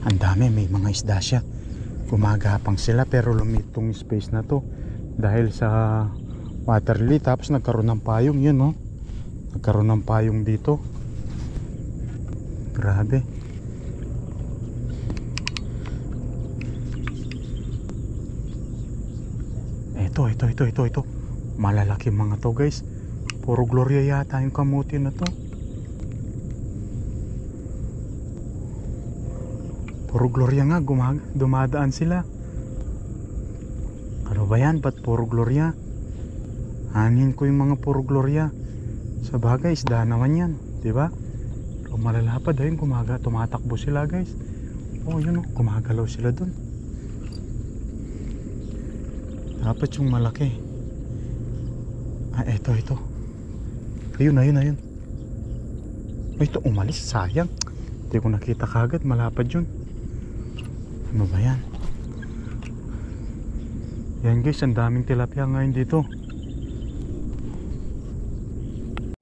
Ang dami, may mga isda siya. Gumagapang sila pero lumitong space na to dahil sa water lily. Tapos nagkaroon ng payong, yun no, nagkaroon ng payong dito. Grabe. Ito malalaki mga to guys. Puro Gloria yata yung kamuti na to. Puro Gloria nga, dumadaan sila. Ano ba yan? Ba't puro Gloria? Hangin ko yung mga puro Gloria. Sa bagay, isda naman yan, diba? Pero malalapad ayun, tumatakbo sila guys. Oh yun oh, gumagalaw sila dun. Dapat yung malaki. Ito. Ayun. Ito, umalis, sayang. Hindi ko nakita kagad, malapad yun. Ano ba yan? Yan guys, ang daming tilapia ngayon dito.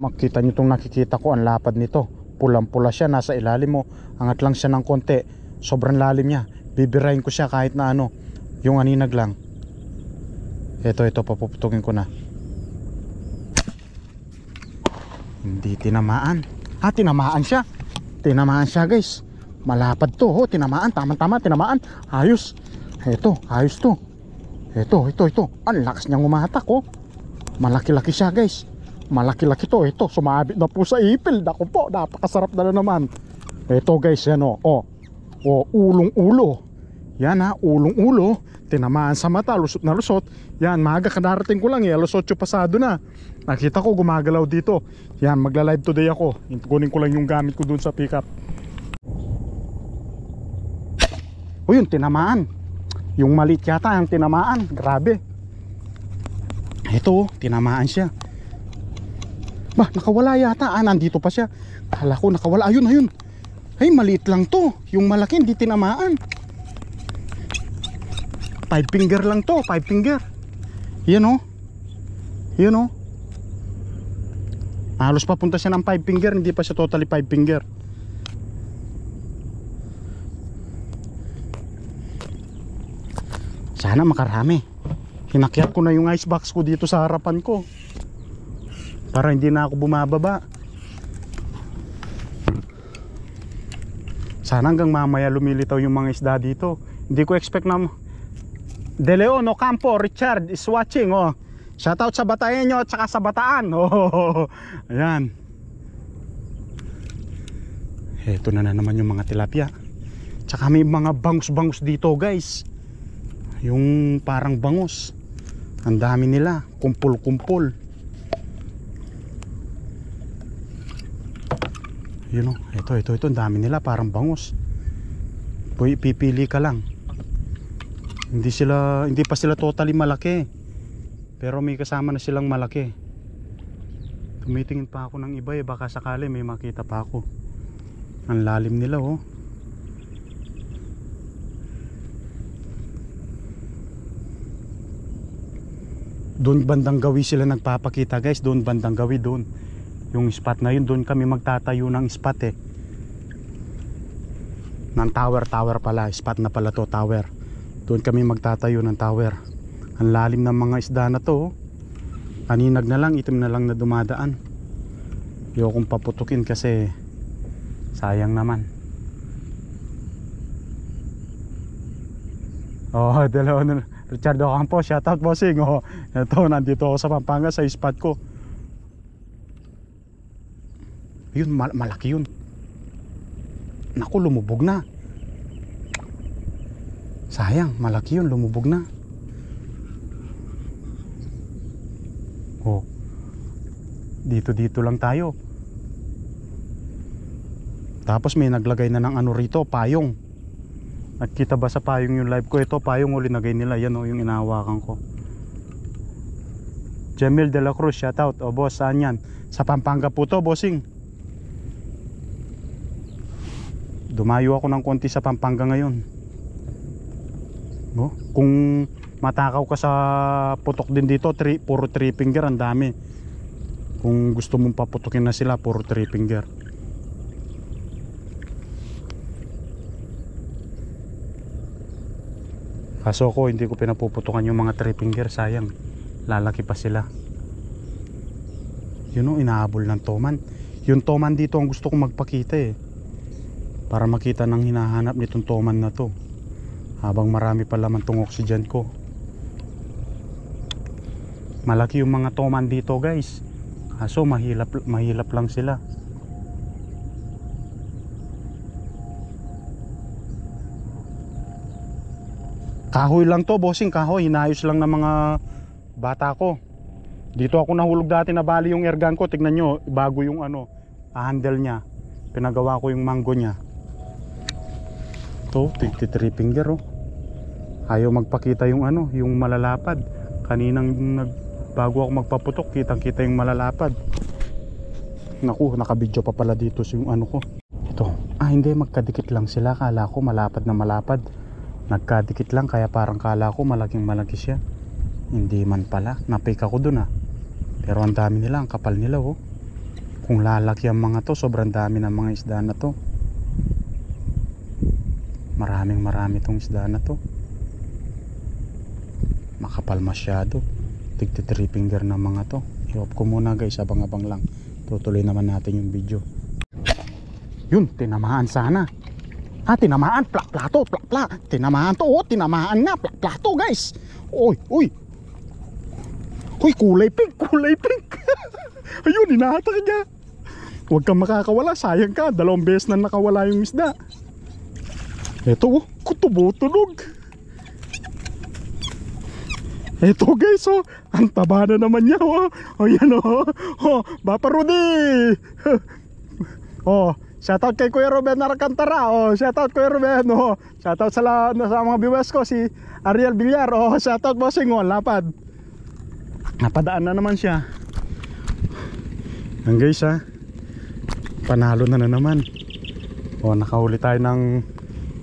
Makita nyo itong nakikita ko, ang lapad nito. Pulang-pula siya, nasa ilalim mo. Angat lang siya ng konti. Sobrang lalim niya. Bibirahin ko siya kahit na ano. Yung aninag lang. Ito, papuputukin ko na. Hindi tinamaan. Tinamaan siya. Tinamaan siya guys. Malapad to, tinamaan, tama-tama, tinamaan. Ayos. Ito, ayos to. Ito. Ang lakas niyang umatak oh. Malaki-laki siya guys. Malaki-laki to. Ito, sumabit na po sa ipil. Naku po, napakasarap na naman. Ito guys, yan oh. Ulong-ulo. Yan ha, ulong-ulo. Tinamaan sa mata, lusot na lusot. Yan, maaga kadarating ko lang alas 8 pasado na. Nakita ko gumagalaw dito. Yan, magla-live today ako. Kunin ko lang yung gamit ko dun sa pickup. O yun, tinamaan. Yung maliit yata ang tinamaan. Grabe. Ito, tinamaan siya. Bah, nakawala yata. Nandito pa siya. Kala ko nakawala. Ayun. Ay, maliit lang to. Yung malaki hindi tinamaan. 5 finger lang to. 5 finger. Yan o. Halos papunta siya ng 5 finger. Hindi pa siya totally 5 finger. Sana makarami. Hinakyat ko na yung ice box ko dito sa harapan ko para hindi na ako bumababa. Sana hanggang mamaya lumilitaw yung mga isda dito. Hindi ko expect na De Leon Ocampo Richard is watching oh. Shoutout sa Bataeño at saka sa Bataan. Oh, ayan. Ito na naman yung mga tilapia. Tsaka may mga bangus-bangus dito guys. Yung parang bangus. Ang dami nila, kumpul-kumpul. Yun o, ito, ang dami nila, parang bangus. Pipili ka lang. Hindi pa sila totally malaki. Pero may kasama na silang malaki. Tumitingin pa ako ng iba baka sakali may makita pa ako. Ang lalim nila oh. Doon bandang gawi sila nagpapakita guys. Doon bandang gawi doon. Yung spot na yun, doon kami magtatayo ng spot ng tower pala. Spot na pala to, tower. Doon kami magtatayo ng tower. Ang lalim ng mga isda na to. Aninag na lang, itim na lang na dumadaan. Ayokong paputukin kasi sayang naman. Oh, dalawa na. Richard Ocampo, shoutout bossing. Oh, ito, nandito ako sa Pampanga sa spot ko. Yun, malaki yun. Naku, lumubog na. Sayang, malaki yun, lumubog na. Oh, dito lang tayo. Tapos may naglagay na ng ano rito, payong. Nakita ba sa payong yung live ko? Ito payong uli nagay nila. Yan o yung inahawakan ko. Jamil de la Cruz, shoutout. O boss, saan yan? Sa Pampanga po to, bossing. Dumayo ako ng konti sa Pampanga ngayon. No? Kung matakaw ka sa putok din dito, puro 3 finger, ang dami. Kung gusto mong paputukin na sila, puro 3 finger. Kaso ko hindi ko pinapuputukan yung mga three finger, sayang. Lalaki pa sila. Yun o, inahabol ng toman. Yung toman dito ang gusto kong magpakita eh. Para makita ng hinahanap nitong toman na to. Habang marami pa laman tong oxygen ko. Malaki yung mga toman dito guys. Kaso mahilap lang sila. Kahoy lang to bossing, kahoy. Inayos lang ng mga bata ko. Dito ako nahulog dati na bali yung airgun ko. Tignan nyo, bago yung handle nya. Pinagawa ko yung mango nya. To, 53 finger oh. Ayaw magpakita yung yung malalapad. Kaninang bago ako magpaputok, kitang-kita yung malalapad. Naku, nakabidyo pa pala dito yung ko. Ito, hindi, magkadikit lang sila. Kala ko malapad na malapad. Nagkadikit lang, kaya parang kala ko malaking malaki siya. Hindi man pala, napika ko dun Pero ang dami nila, ang kapal nila oh. Kung lalaki ang mga to, sobrang dami ng mga isda na to. Marami tong isda na to. Makapal masyado. 53 finger na mga to. I-off ko muna guys, abang-abang lang. Tutuloy naman natin yung video. Yun, tinamaan sana. Tinamaan, plato, tinamaan to, tinamaan na, plato guys. Uy, kulay pink. Ayun, inahatak niya. Huwag kang makakawala, sayang ka. 2 beses na nakawala yung isda. Ito, kutubo-tunog. Ito guys, ang taba na naman niya. Yan Bapa Rudy. Shoutout kay Kuya Ruben Arcantara. Shoutout Kuya Ruben. Shoutout sa mga viewers ko, si Ariel Villar. Shoutout bossing. Lapad. Napadaan na naman siya. Yan guys panalo na naman. Nakahuli tayo ng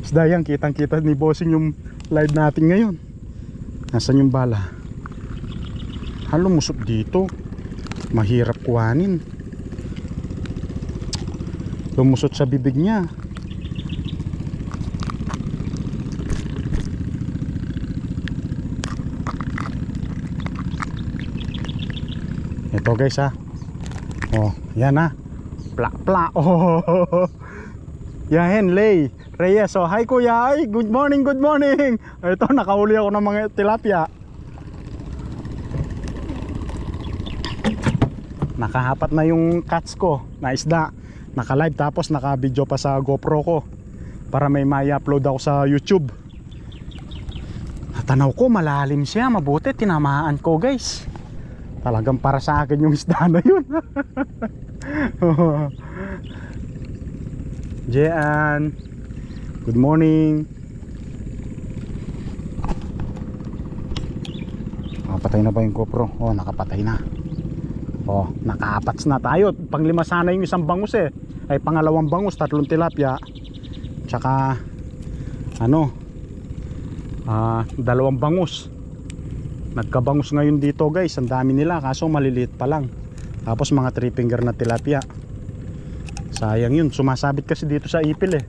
isda yan. Kitang-kita ni bossing yung live natin ngayon. Nasaan yung bala? Lumusot dito. Mahirap kuhanin. Lumusot sa bibig niya. Ito guys yan pla. Yan Lay Reyes. Hi kuya. Good morning. Ito, nakahuli ako ng mga tilapia. Nakahapat na yung catch ko na isda. Naka-live, tapos naka-video pa sa GoPro ko para may upload ako sa YouTube. Natanaw ko, malalim siya. Mabuti, tinamaan ko guys. Talagang para sa akin yung isda na yun. Jean, good morning. Nakapatay na ba yung GoPro? Nakapatay na. Naka-apats na tayo. Panglima sana yung isang bangus ay pangalawang bangus, 3 tilapia. Tsaka 2 bangus. Nagkabangus ngayon dito guys. Ang dami nila, kaso maliliit pa lang. Tapos mga 3 finger na tilapia. Sayang yun, sumasabit kasi dito sa ipil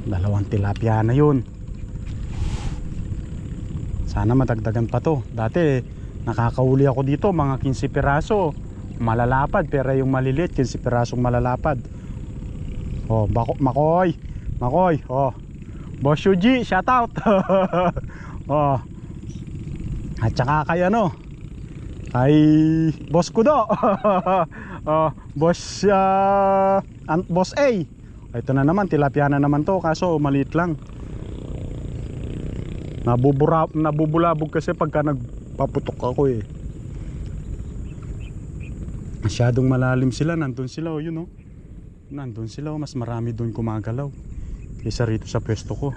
2 tilapia na yun. Sana madagdagan pa to. Dati nakakahuli ako dito mga 15 piraso malalapad, pero yung maliliit 15 pirasong malalapad. Makoy. Boss Yuji, shout out. At saka kay kay Boss Kudo. Boss A. Ito na naman, tilapia na naman to, kaso maliit lang. Nabubulabog kasi pagka nagpaputok ako Masyadong malalim sila, nandun sila yun nandun sila mas marami dun kumagalaw kaysa rito sa pwesto ko.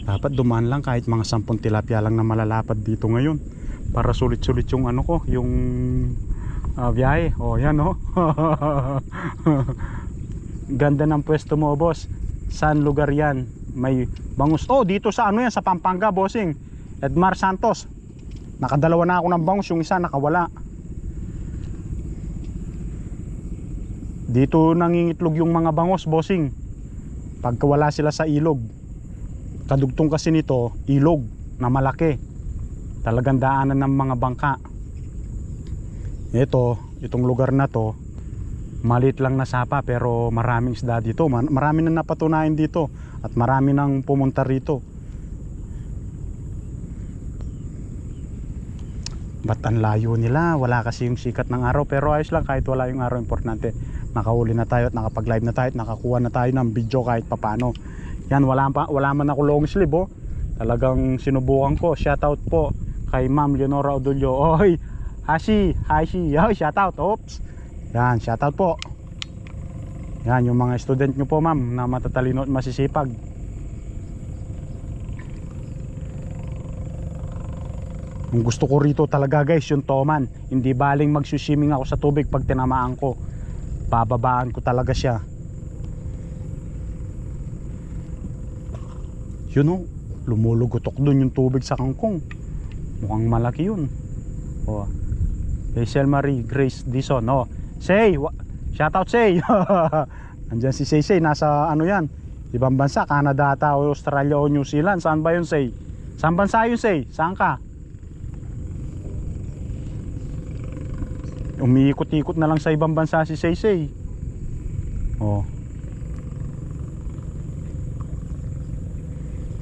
Dapat dumaan lang kahit mga 10 tilapia lang na malalapad dito ngayon para sulit-sulit yung yung biyahe. Yan ganda ng pwesto mo boss. Saan lugar yan? May bangus. Dito sa yan, sa Pampanga bossing. Edmar Santos. Nakadalawa na ako ng bangus, yung isa nakawala. Dito nangingitlog yung mga bangos, bossing. Pagka wala sila sa ilog. Kadugtong kasi nito, ilog na malaki. Talagang daanan ng mga bangka. Itong lugar na to, maliit lang na sapa pero maraming isda dito. Marami na napatunayan dito at marami nang pumunta rito. Ba't ang layo nila? Wala kasi yung sikat ng araw, pero ayos lang kahit wala yung araw. Importante nakahuli na tayo at nakapag live na tayo at nakakuha na tayo ng video kahit papano. Yan, wala man ako long sleeve, oh. Talagang sinubukan ko. Shoutout po kay Ma'am Leonora Odulio. Oy, Hashi, oy, shoutout. Oops. Yan, shoutout po. Yan, yung mga student nyo po, ma'am, na matatalino at masisipag. Yung gusto ko rito talaga, guys, yung toman. Hindi baling magsuswimming ako sa tubig pag tinamaan ko. Bababaan ko talaga siya. Yun, oh, lumulugotok dun yung tubig sa kangkong. Mukhang malaki yun. Oh. Hazel Marie Grace Dison, oh. Say, shoutout Say. Andiyan si Say, nasa ano yan, ibang bansa, Canada ata o Australia o New Zealand. Saan ba yun, Say? Saan bansa yun, Say? Saan ka? Umiikot-ikot na lang sa ibang bansa si Say. Oh.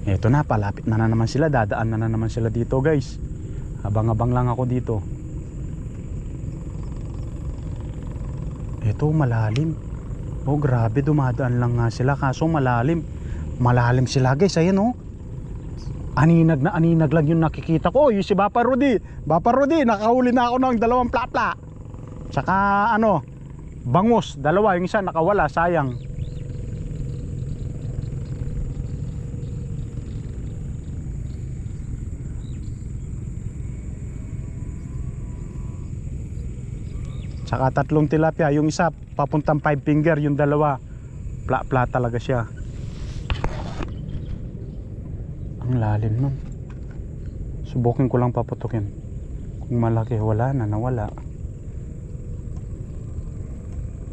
Eto na, palapit na naman sila. Dadaan na naman sila dito, guys. Abang-abang lang ako dito. Eto, malalim. Oh, grabe, dumadaan lang nga sila. Kaso malalim. Malalim sila, guys. Ayan, oh. Aninag na aninag lang yung nakikita ko. Yung si Bapa Rudy. Bapa Rudy, nakahuli na ako ng 2 plapla. Tsaka ano, bangus, 2. Yung isa nakawala, sayang. Tsaka 3 tilapia. Yung isa papuntang 5 finger. Yung 2 pla talaga siya. Ang lalim nun. Subukin ko lang paputukin. Kung malaki, wala na, nawala.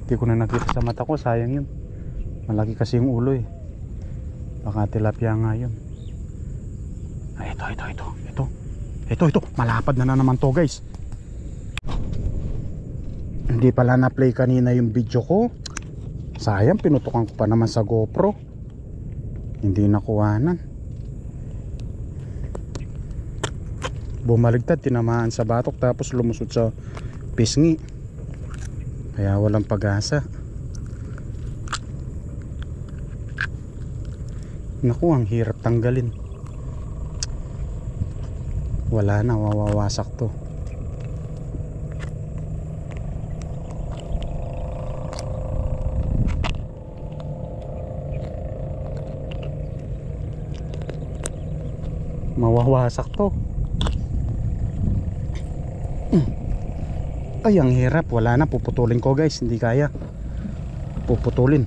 Hindi ko na nakita sa mata ko. Sayang yun. Malaki kasi yung ulo, eh. Baka tilapia nga yun. Ay, ito. Malapad na naman to, guys. Hindi pala na-play kanina yung video ko. Sayang, pinutukan ko pa naman sa GoPro. Hindi nakuhanan. Bumaligtad, tinamaan sa batok, tapos lumusot sa pisngi. Kaya walang pag-asa. Naku, ang hirap tanggalin. Wala na, wawasak to. Mawawasak to. Ay, ang hirap. Wala na, puputulin ko, guys. Hindi kaya. Puputulin.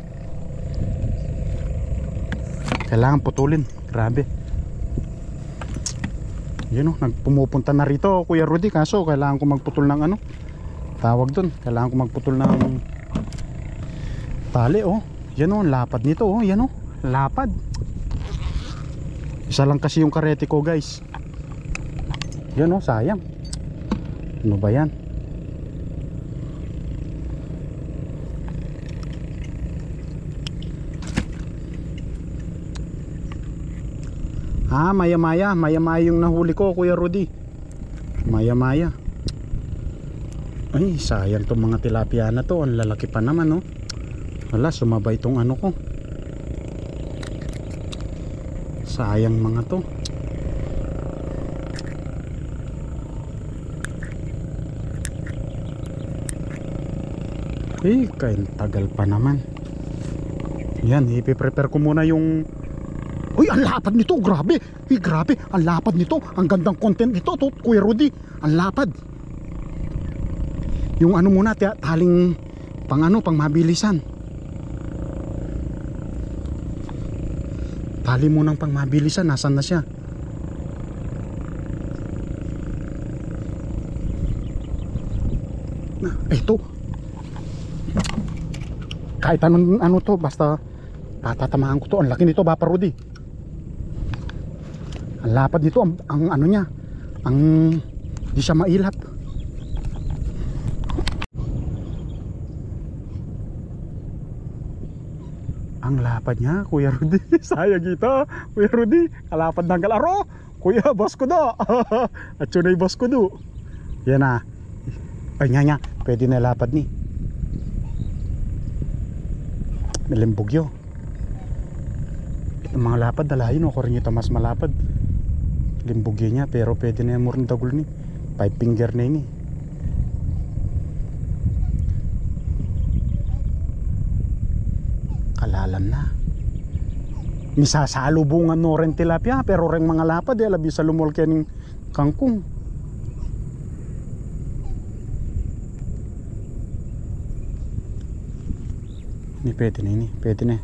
Kailangan putulin. Grabe. Yun, oh, nagpumupunta na rito Kuya Rudy. Kaso kailangan ko magputol ng ano, tawag dun. Kailangan ko magputol ng tali, oh. Yan, oh, lapad nito, oh. Yan, oh, lapad. Isa lang kasi yung karete ko, guys. Yan, oh, sayang. Ano ba yan? Maya-maya yung nahuli ko, Kuya Rudy. Maya-maya. Ay, sayang tong mga tilapia na to. Ang lalaki pa naman, no? Wala, sumabay tong ano ko. Sayang mga to. Eh, kain tagal pa naman. Yan, ipiprepare ko muna yung... Uy, ang lapad nito, grabe. Uy, grabe, ang lapad nito. Ang gandang content nito, to, Kuya Rudy. Ang lapad. Yung ano muna, taling pang ano, pang mabilisan. Tali munang pang mabilisan, nasan na siya? Na, eto. Kahit anong ano to, basta patatamaan ko to. Ang laki nito, Papa Rudy. Ang lapad nito, ang ano niya, ang di siya mailap. Ang lapad niya, Kuya Rudy. Sayang ito, Kuya Rudy. Kalapad ng kalaro. Kuya, boss ko do. At yun ay boss ko do. Yan na. Ay nga, pwede na lapad ni. Nalimbugyo. Itong mga lapad, dalahin o. Kurin ito mas malapad. Limbugyo niya, pero pwede na yung murang dagul ni. 5 finger na ini. Kalalam na. Misasalubungan no rin tilapia, pero ring mga lapad labi sa lumulke ng kangkong. Ini pwede na ini, pwede na.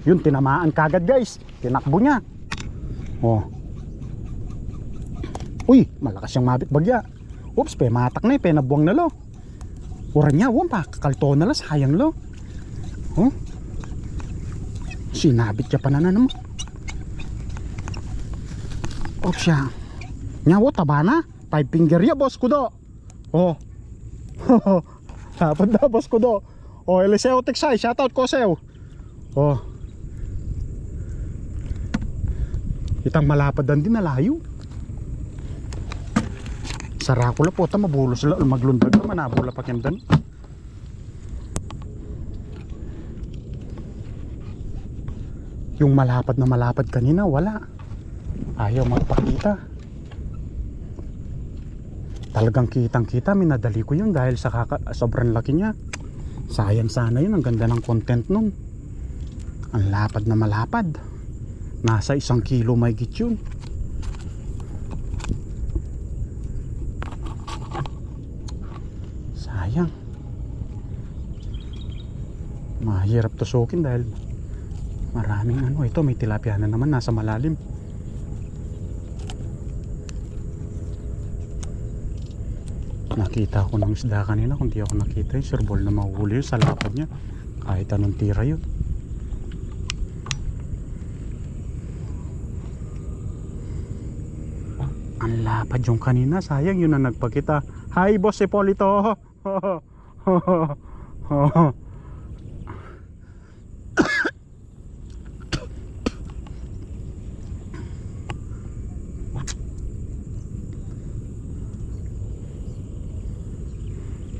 Yun, tinamaan kagad guys. Tinakbo niya. Oh. Uy, malakas siyang mabit bagya. Oops, matak na nabuwang na lo. Oran niya, pa kakalto na la, sayang lo. Oh. Sinabit siya pa na naman. Oops siya. Nyawo, taba na. 5 finger ya, boss ko do. Oh. Dapat na, boss ko do. Oh, Eliseo Tiksay, shoutout ko sa'yo. Oh. Itang malapad din na layo. Sarakula po, mabulos sila. Maglundag naman, nabula pa kendan. Yung malapad na malapad kanina, wala. Ayaw magpakita. Talagang kitang kita, minadali ko yun dahil sa sobrang laki niya. Sayang sana yun, ang ganda ng content nun. Ang lapad na malapad. Nasa 1 kilo may git yun. Sayang. Mahirap tusukin dahil maraming ano. Ito may tilapia na naman, nasa malalim. Nakita ko ng isda kanina. Kung di ako nakita yung sirbol na mahuhuli yun sa lapad niya. Kahit anong tira yun. Ang lapad yung kanina. Sayang yun na nagpakita. Hi boss Hipolito.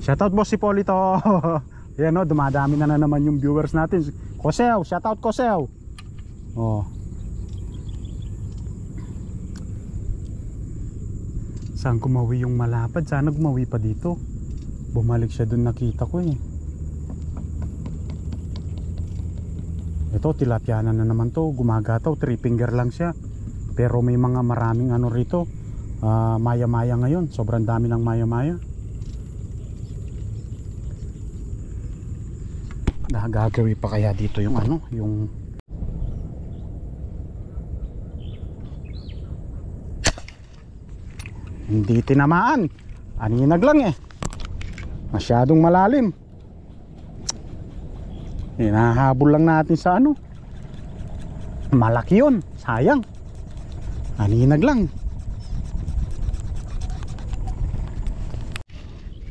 Shoutout boss Hipolito. Yan o, dumadami na naman yung viewers natin. Kosew, shoutout Kosew. Oh. Saan kumawi yung malapad? Sana gumawi pa dito. Bumalik siya dun, nakita ko eh. Ito, tilapia na naman to. Gumagataw, 3 finger lang siya. Pero may mga maraming ano rito. Maya-maya ngayon. Sobrang dami ng maya-maya. Gagawin pa kaya dito yung ano, yung hindi tinamaan. Aninag lang eh. Masyadong malalim. Hinahabol lang natin sa ano. Malaki yun. Sayang. Aninag lang.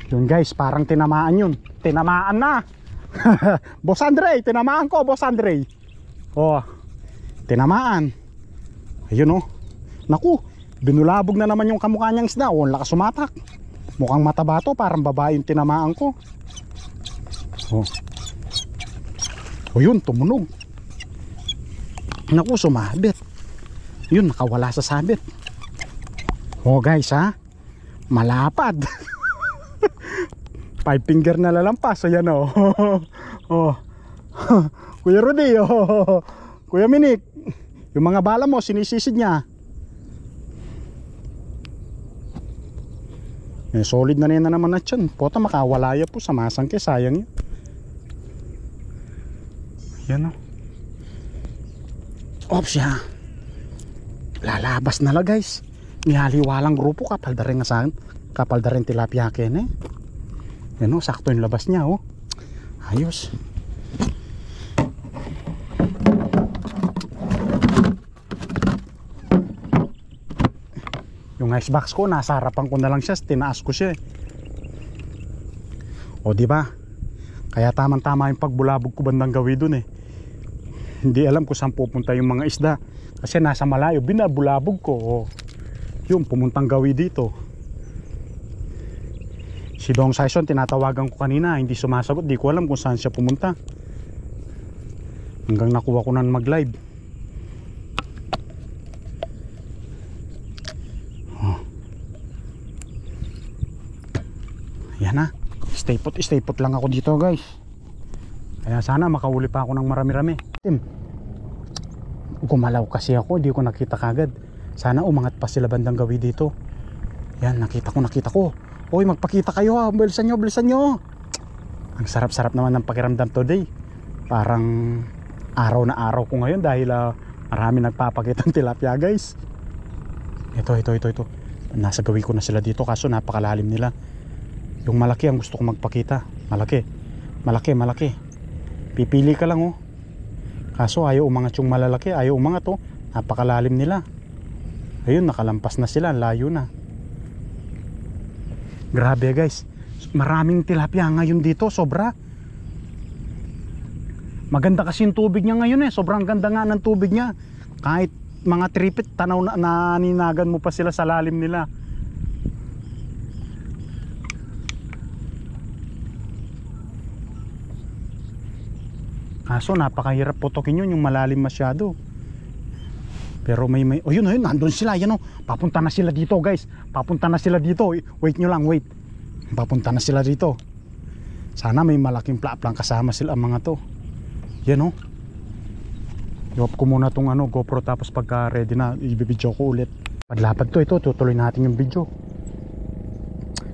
Yun guys, parang tinamaan yun. Tinamaan na. Boss Andre, tinamaan ko, Boss Andre. Oh, tinamaan. Ayun oh. Naku, binulabog na naman yung kamukha niyang isda. Oh, lakas sumatak. Mukhang mataba to, parang babae yung tinamaan ko. Oh. Oh, yun, tumunog. Naku, sumabit. Yun, nakawala sa sabit. Oh guys ha, malapad. 5 finger na lalampas. Ayan o. Oh. Kuya Rudy, oh. Kuya Minik, yung mga bala mo sinisisid niya. Solid na naman na tiyan. Pota makawalaya po sa masangke. Sayang yun. Ayan o. Ops ya. Lalabas na la guys. Nihaliwalang grupo. Kapal da rin nga saan. Kapal da rin tilapia ken eh. Yan o, sakto yung labas niya oh. Ayos. Yung icebox ko, nasa harapan ko na lang siya, tinaas ko siya eh. O di ba? Kaya tamang-tama yung pagbulabog ko bandang gawi dun eh. Hindi alam kung saan pupunta yung mga isda. Kasi nasa malayo, binabulabog ko. O, yung pumuntang gawi dito. Si Dong Saison, tinatawagan ko kanina, hindi sumasagot. Di ko alam kung saan siya pumunta. Hanggang nakuha ko na mag-live. Oh. Yan na. Stay put lang ako dito guys. Kaya sana makahuli pa ako ng marami-rami. Tim, gumalaw kasi ako, hindi ko nakita kagad. Sana umangat pa sila bandang gawi dito. Yan, nakita ko. Oy, magpakita kayo ha, bilisan nyo. Ang sarap-sarap naman ng pakiramdam today. Parang araw na araw ko ngayon dahil marami nagpapakita ng tilapia guys. Ito. Nasa gawi ko na sila dito kaso napakalalim nila. Yung malaki ang gusto ko magpakita. Malaki. Pipili ka lang oh. Kaso ayaw umangat yung malalaki, ayaw umangat oh. Napakalalim nila. Ayun, nakalampas na sila, layo na. Grabe guys, maraming tilapia ngayon dito, sobra. Maganda kasi yung tubig niya ngayon eh, sobrang ganda nga ng tubig niya. Kahit mga tripit, tanaw na naninagan mo pa sila sa lalim nila. Kaso napakahirap putokin yun, yung malalim masyado. Pero may oh yun, nandun sila, yan oh. Papunta na sila dito guys. Wait nyo lang, wait. Papunta na sila dito. Sana may malaking plaplang kasama sila ang mga to. Yan oh. I-off ko muna tong GoPro, tapos pagka ready na i-video ko ulit. Paglapad to, ito tutuloy natin yung video.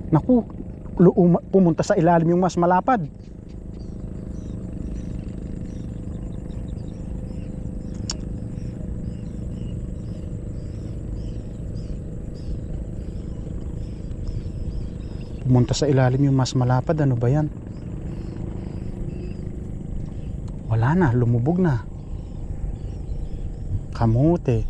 Naku, pumunta sa ilalim yung mas malapad. Pumunta sa ilalim yung mas malapad, ano ba yan? Wala na, lumubog na. Kamote.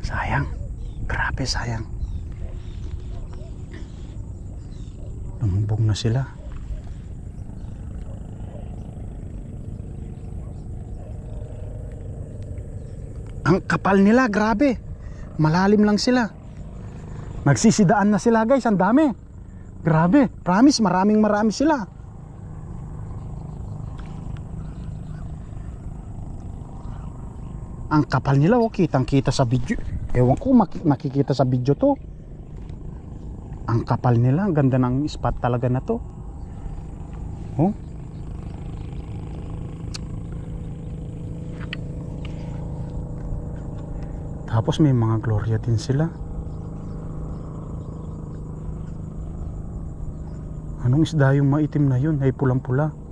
Sayang. Grabe, sayang. Lumubog na sila. Ang kapal nila, grabe. Malalim lang sila. Nagsisidaan na sila guys, ang dami. Grabe, promise, marami sila. Ang kapal nila, oh, kitang-kita sa video. Ewan ko, makikita sa video to. Ang kapal nila, ang ganda ng spot talaga na to. Oh. Tapos may mga Gloria din sila. Anong isda yung maitim na yun? Ay pulang-pula.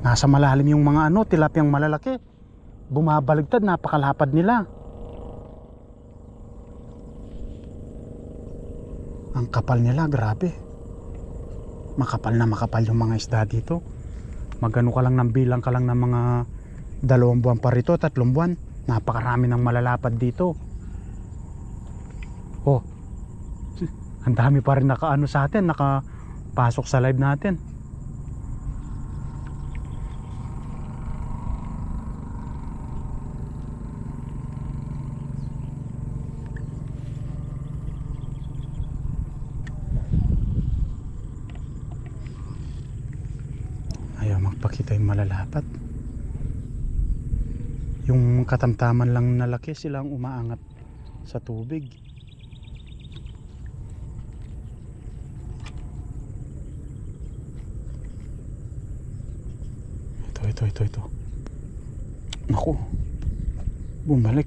Nasa malalim yung mga tilapyang malalaki. Bumabaligtad, napakalapad nila. Ang kapal nila, grabe. Makapal na makapal yung mga isda dito. Magano ka lang ng bilang ka lang ng mga 2 buwan pa rito, 3 buwan. Napakarami ng malalapad dito. Oh, ang dami pa rin nakaano sa atin, nakapasok sa live natin. Ayaw magpakita yung malalapad. Yung katamtaman lang na laki, silang umaangat sa tubig. Ito. Naku, bumalik.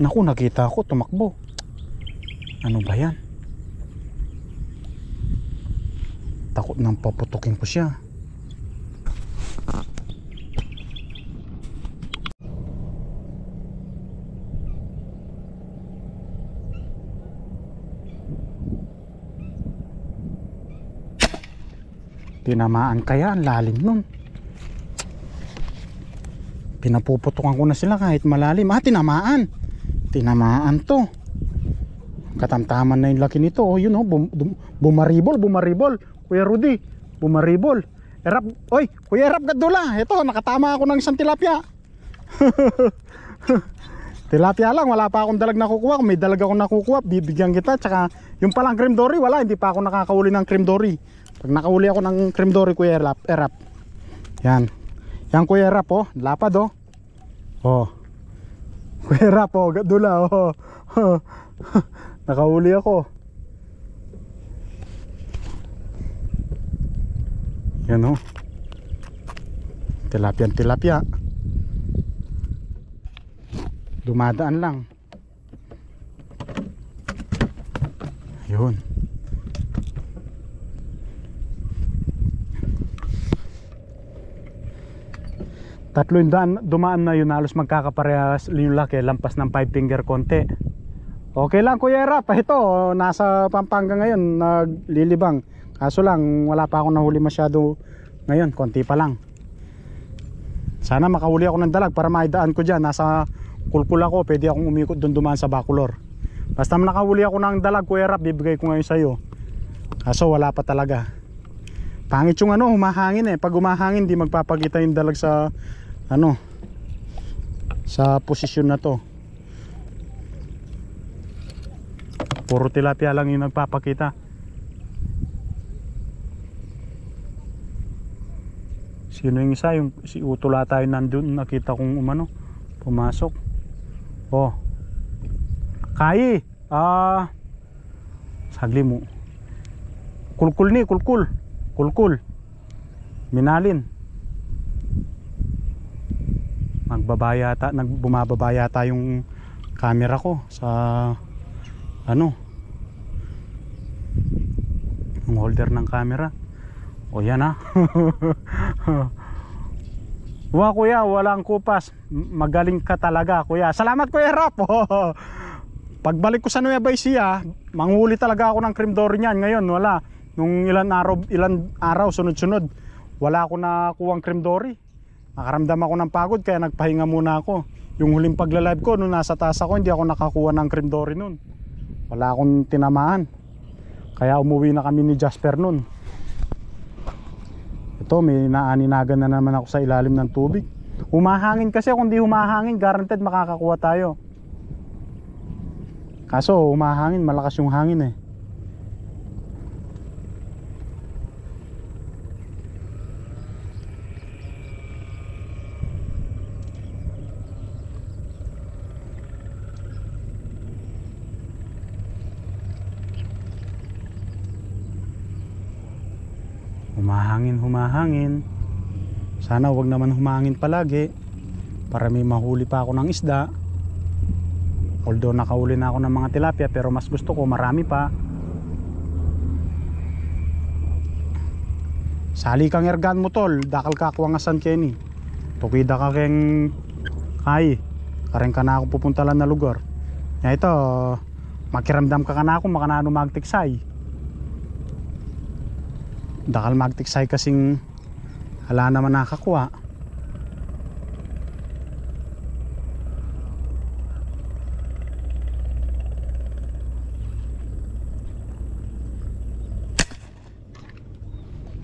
Naku, nakita ko tumakbo. Ano ba yan? Takot nang paputukin ko siya. Tinamaan kaya, ang lalim nun. Pinapuputukan ko na sila kahit malalim. Tinamaan. Tinamaan to. Katamtaman na yung laki nito. Oh, yun oh, bumaribol. Kuya Rudy, bumaribol. Erap, oy, Kuya Erap Gadula. Ito, nakatama ako ng isang tilapia. Tilapia lang, wala pa akong dalag nakukuha. Kung may dalag akong nakukuha, bibigyan kita. Tsaka yung palang cream dory, wala, hindi pa ako nakakauli ng cream dory. Pag nakauli ako ng cream dory, Kuya Erap. Yan. Yan, Kuya Erap, oh. Lapad, oh. Oh. Kuya Erap, oh. Gadula, oh. Nakauli ako. Yan, oh. Tilapia. Dumadaan lang. Yun. Tatlo yung dumaan na yun, halos magkakaparehas yung laki, lampas ng 5 finger konti. Okay lang, Kuya Erap, ito nasa Pampanga ngayon, naglilibang. Kaso lang wala pa akong nahuli masyado ngayon, konti pa lang. Sana makahuli ako ng dalag para maidaan ko dyan. Nasa kulkul ako, pwede akong umikot doon dumaan sa Bacolor. Basta nakahuli ako ng dalag, Kuya Erap, bibigay ko ngayon sa'yo. Kaso wala pa talaga. Pangit yung ano, humahangin eh. Pag humahangin, di magpapakita yung dalag sa ano, sa posisyon na to. Puro tilapia lang yung nagpapakita. Sino yung isa? Yung si Utula tayo nandun, nakita kong umano, pumasok. Oh, Kai, sagli mo. Kulkul Minalin. Bumababa yata yung camera ko sa ano, yung holder ng camera. O yan ha. Wow, Kuya, walang kupas. Magaling ka talaga, Kuya. Salamat, Kuya Erap. Pagbalik ko sa Nueva Ecija, manghuli talaga ako ng cream dory niyan. Ngayon wala. Nung ilan araw sunod-sunod, wala ako nakuhang cream dory. Nakaramdam ako ng pagod kaya nagpahinga muna ako. Yung huling pagla-live ko nung nasa taas ako, hindi ako nakakuha ng cream dory nun. Wala akong tinamaan. Kaya umuwi na kami ni Jasper nun. Ito, may naaninagan na naman ako sa ilalim ng tubig. Humahangin kasi, kung di humahangin, guaranteed makakakuha tayo. Kaso humahangin, malakas yung hangin eh. Humahangin. Sana wag naman humahangin palagi para may mahuli pa ako ng isda. Although nakahuli na ako ng mga tilapia, pero mas gusto ko marami pa. Sali kang ergan mo tol, dakal ka ako nga San Kenny. Tukida ka keng Kai. Karen ka na ako pupunta lang na lugar. Ya ito, makiramdam ka na ako makanano magtiksay. Dakal magtiksay kasing hala naman nakakuha.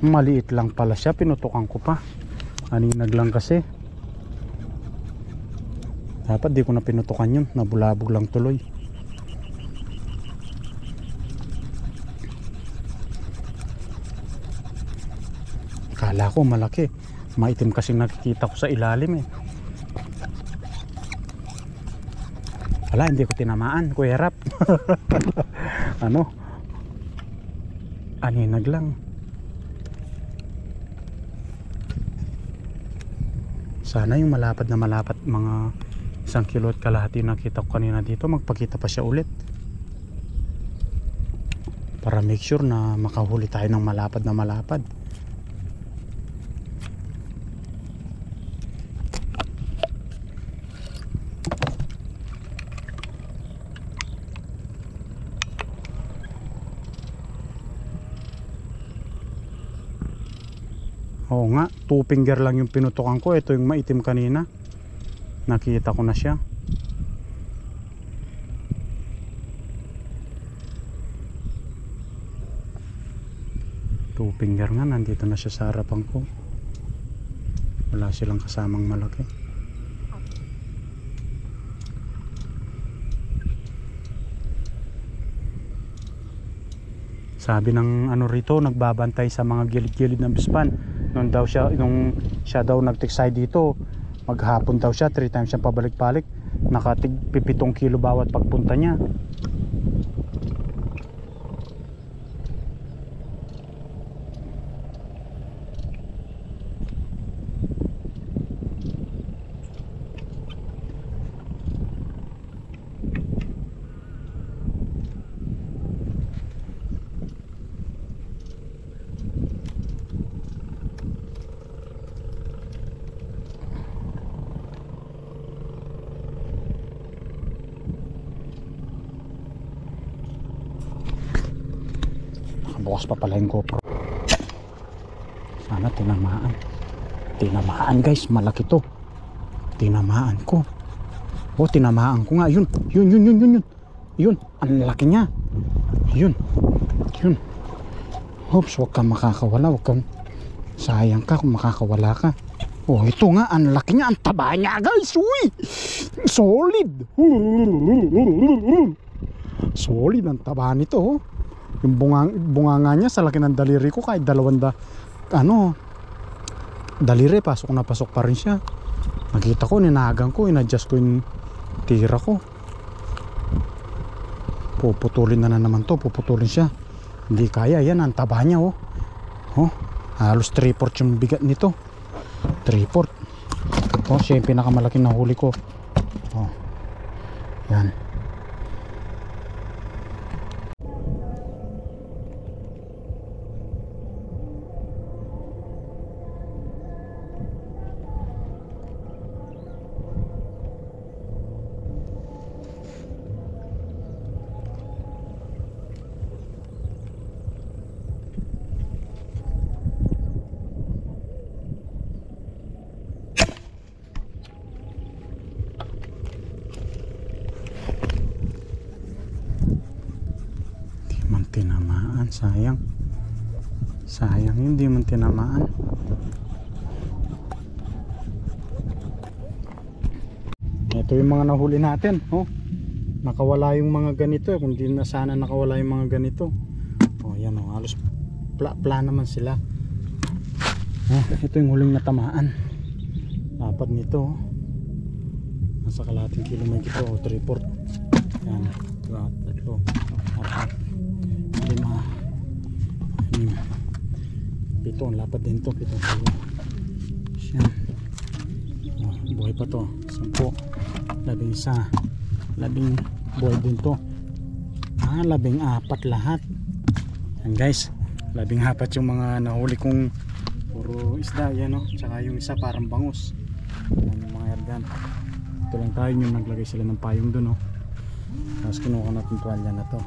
Maliit lang pala siya, pinutukan ko pa. Aninag lang kasi. Dapat di ko na pinutukan yun, nabulabog lang tuloy. Kala ko malaki, maitim kasi nakikita ko sa ilalim eh. Wala, hindi ko tinamaan, Kuya Erap. Ano, aninag lang. Sana yung malapad na malapad mga 1 kilo at kalahati nakita ko kanina dito. Magpakita pa siya ulit para make sure na makahuli tayo ng malapad na malapad. Oo nga, 2 finger lang yung pinutukan ko. Ito yung maitim kanina. Nakita ko na siya. Two finger nga, nandito na siya sa harapan ko. Wala silang kasamang malaki. Sabi ng ano rito, nagbabantay sa mga gilid-gilid ng bispan. Nung siya daw nagtiksay dito, maghapon daw siya, 3 times siyang pabalik-balik. Nakatig 7 kilo bawat pagpunta niya. Bukas pa pala yung GoPro. Sana tinamaan. Tinamaan guys, malaki to. Tinamaan ko. Oh, tinamaan ko nga. Yun. Yun, ang laki niya. Yun. Oops, huwag kang makakawala. Huwag kang sayang ka kung makakawala ka. Oh, ito nga, ang laki niya. Ang taba niya guys. Uy, solid. Solid ang taba nito. Oh. Yung bunganga niya sa laki ng daliri ko, kahit daliri, pasok na pasok pa rin siya. Nakita ko, ninahagan ko, inadjust ko yung tira ko. Puputulin na naman to, puputulin siya. Hindi kaya, yan ang taba niya. Oh, halos 3/4 yung bigat nito. 3/4. Oh, siya yung pinakamalaking nahuli ko. Oh, yan. Tinamaan, sayang hindi man tinamaan. Ito yung mga nahuli natin. Nakawala yung mga ganito. Kung di na sana nakawala yung mga ganito. Yan halos pla naman sila. Ito yung huling natamaan. Dapat nito nasa kalahating kilo may gito. 3/4. Yan, 2, 3, 4, 5, 6, 7. Lapad din to. 7 kilo. Siya. Buhay pa to. 10, 11, 10 buhay din to. 14 lahat. Yan guys, 14 yung mga nahuli kong puro isda. Yan tsaka yung isa parang bangus. Yan yung mga ergan. Ito lang tayo yung naglagay sila ng payong dun. Tapos kinuha natin tuwalya na to.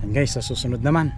Yan guys, sa susunod naman